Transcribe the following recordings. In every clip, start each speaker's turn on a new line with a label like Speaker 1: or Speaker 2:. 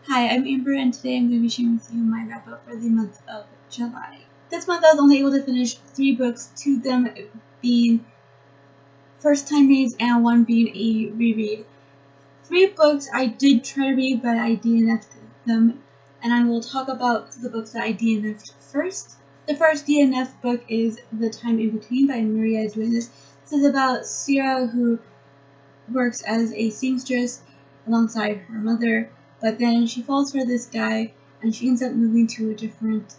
Speaker 1: Hi, I'm Amber, and today I'm going to be sharing with you my wrap up for the month of July. This month I was only able to finish 3 books, 2 of them being first time reads and 1 being a reread. 3 books I did try to read, but I DNF'd them, and I will talk about the books that I DNF'd first. The first DNF book is The Time in Between by Maria Duenas. This is about Sierra, who works as a seamstress alongside her mother, but then she falls for this guy and she ends up moving to a different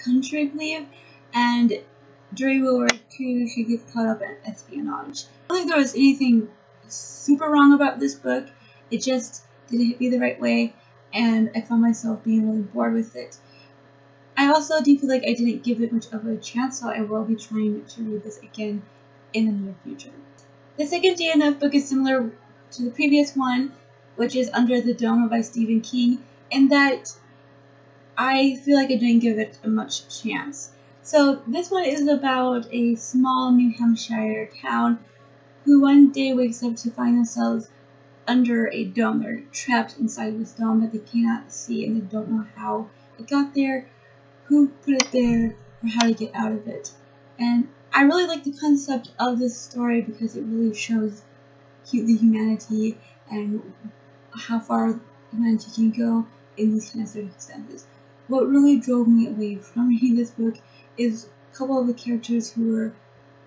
Speaker 1: country, I believe, and during World War II she gets caught up in espionage. I don't think there was anything super wrong about this book, it just didn't hit me the right way and I found myself being really bored with it. I also do feel like I didn't give it much of a chance, so I will be trying to read this again in the near future. The second DNF book is similar to the previous one, which is Under the Dome by Stephen King, in that I feel like I didn't give it a much chance. So this one is about a small New Hampshire town who one day wakes up to find themselves under a dome. They're trapped inside this dome that they cannot see and they don't know how it got there, who put it there, or how to get out of it. And I really like the concept of this story because it really shows the humanity and how far humanity can go in these kind of circumstances. What really drove me away from reading this book is a couple of the characters who were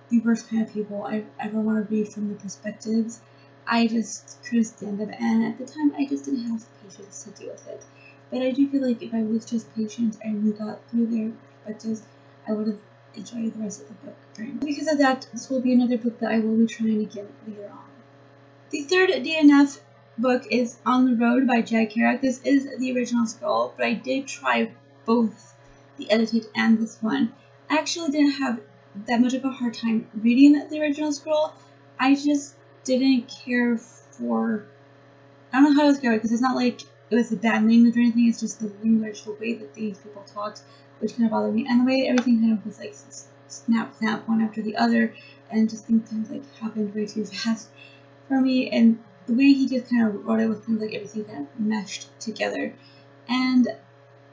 Speaker 1: the worst kind of people I ever want to read from the perspectives. I just couldn't stand them, and at the time I just didn't have the patience to deal with it. But I do feel like if I was just patient and we got through their perspectives, I would have enjoyed the rest of the book very much. Because of that, this will be another book that I will be trying again later on. The third DNF book is On the Road by Jack Kerouac. This is the original scroll, but I did try both the edited and this one. I actually didn't have that much of a hard time reading the original scroll. I just didn't care for, I don't know how to describe it because it's not like it was a bad language or anything, it's just the language, the way that these people talked, which kind of bothered me, and the way everything kind of was like snap one after the other, and just things kind of like happened way too fast for me, and the way he just kind of wrote it was kind of like everything kind of meshed together, and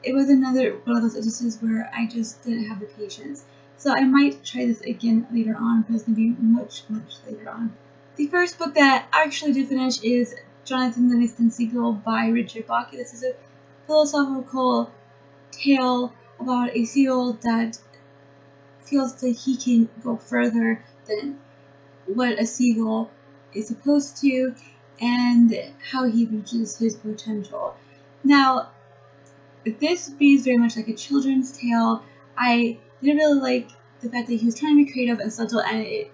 Speaker 1: it was another one of those instances where I just didn't have the patience. So I might try this again later on, but it's going to be much later on. The first book that I actually did finish is Jonathan Livingston Seagull by Richard Bach. This is a philosophical tale about a seagull that feels that he can go further than what a seagull is supposed to, and how he reaches his potential. Now, this reads very much like a children's tale. I didn't really like the fact that he was trying to be creative and subtle, and it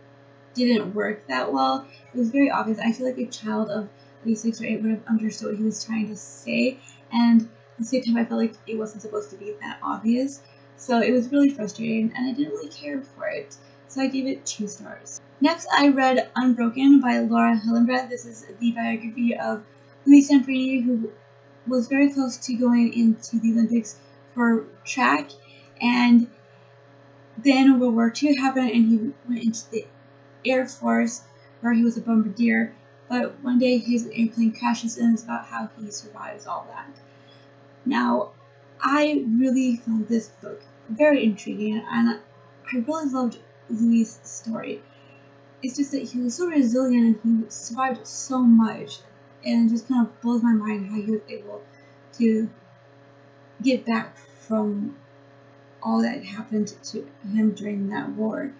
Speaker 1: didn't work that well. It was very obvious. I feel like a child of at least 6 or 8 would have understood what he was trying to say, and at the same time I felt like it wasn't supposed to be that obvious. So it was really frustrating, and I didn't really care for it. So I gave it 2 stars. Next, I read Unbroken by Laura Hillenbrand. This is the biography of Louis Samperini, who was very close to going into the Olympics for track, and then World War II happened and he went into the Air Force where he was a bombardier, but one day his airplane crashes and it's about how he survives all that. Now, I really found this book very intriguing, and I really loved Louis' story. It's just that he was so resilient and he survived so much, and it just kind of blows my mind how he was able to get back from all that happened to him during that war.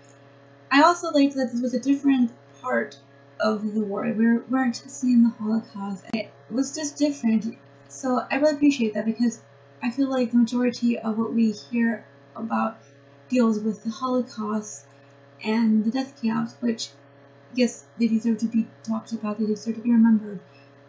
Speaker 1: I also liked that this was a different part of the war. We weren't seeing the Holocaust. It was just different. So I really appreciate that because I feel like the majority of what we hear about deals with the Holocaust and the death camps, which, yes, they deserve to be talked about, they deserve to be remembered.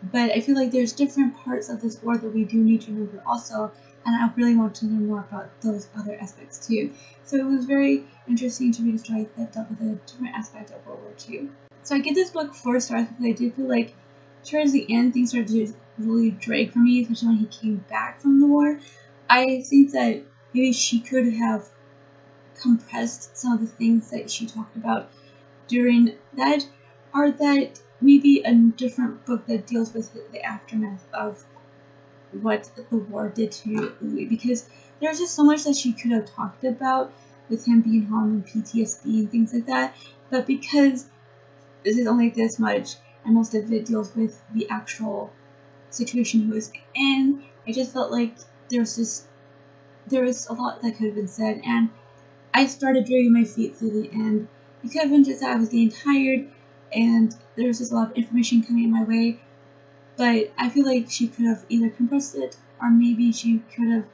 Speaker 1: But I feel like there's different parts of this war that we do need to remember also, and I really want to learn more about those other aspects too. So it was very interesting to read a story that dealt with a different aspect of World War II. So I give this book 4 stars because I did feel like towards the end things started to really drag for me, especially when he came back from the war. I think that maybe she could have compressed some of the things that she talked about during that, or that maybe a different book that deals with the aftermath of what the war did to Louis, because there's just so much that she could have talked about with him being home and PTSD and things like that, but because this is only this much and most of it deals with the actual situation he was in, I just felt like there was a lot that could have been said, and I started dragging my feet through the end. It could have been just that I was getting tired and there was just a lot of information coming in my way, but I feel like she could have either compressed it or maybe she could have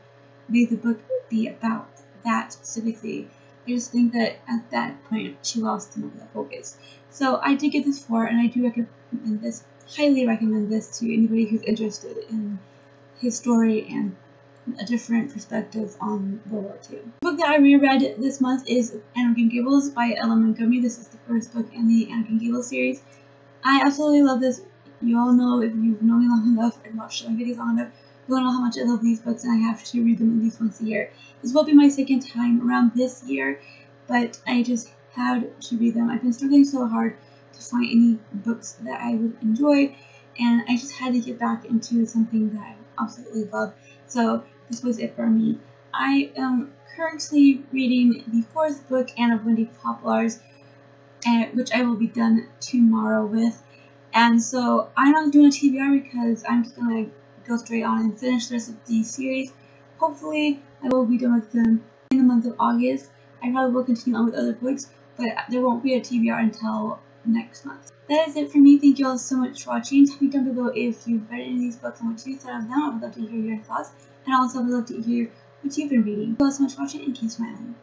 Speaker 1: made the book be about that specifically. I just think that at that point she lost some of that focus. So I did give this 4, and I do recommend this, highly recommend this to anybody who's interested in his story and a different perspective on World War II. The book that I reread this month is Anakin Gables by Ella Montgomery. This is the first book in the Anakin Gables series. I absolutely love this. You all know, if you've known me long enough and watched my videos long enough, you all know how much I love these books, and I have to read them at least once a year. This will be my second time around this year, but I just had to read them. I've been struggling so hard to find any books that I would enjoy, and I just had to get back into something that I absolutely love. So this was it for me. I am currently reading the 4th book, Anne of Windy Poplars, which I will be done tomorrow with. And so I'm not doing a TBR because I'm just gonna go straight on and finish the rest of the series. Hopefully I will be done with them in the month of August. I probably will continue on with other books, but there won't be a TBR until next month. That is it for me. Thank you all so much for watching. Tell me down below if you've read any of these books and what you thought of them. I would love to hear your thoughts, and also would love to hear what you've been reading. Thank you all so much for watching, and keep smiling.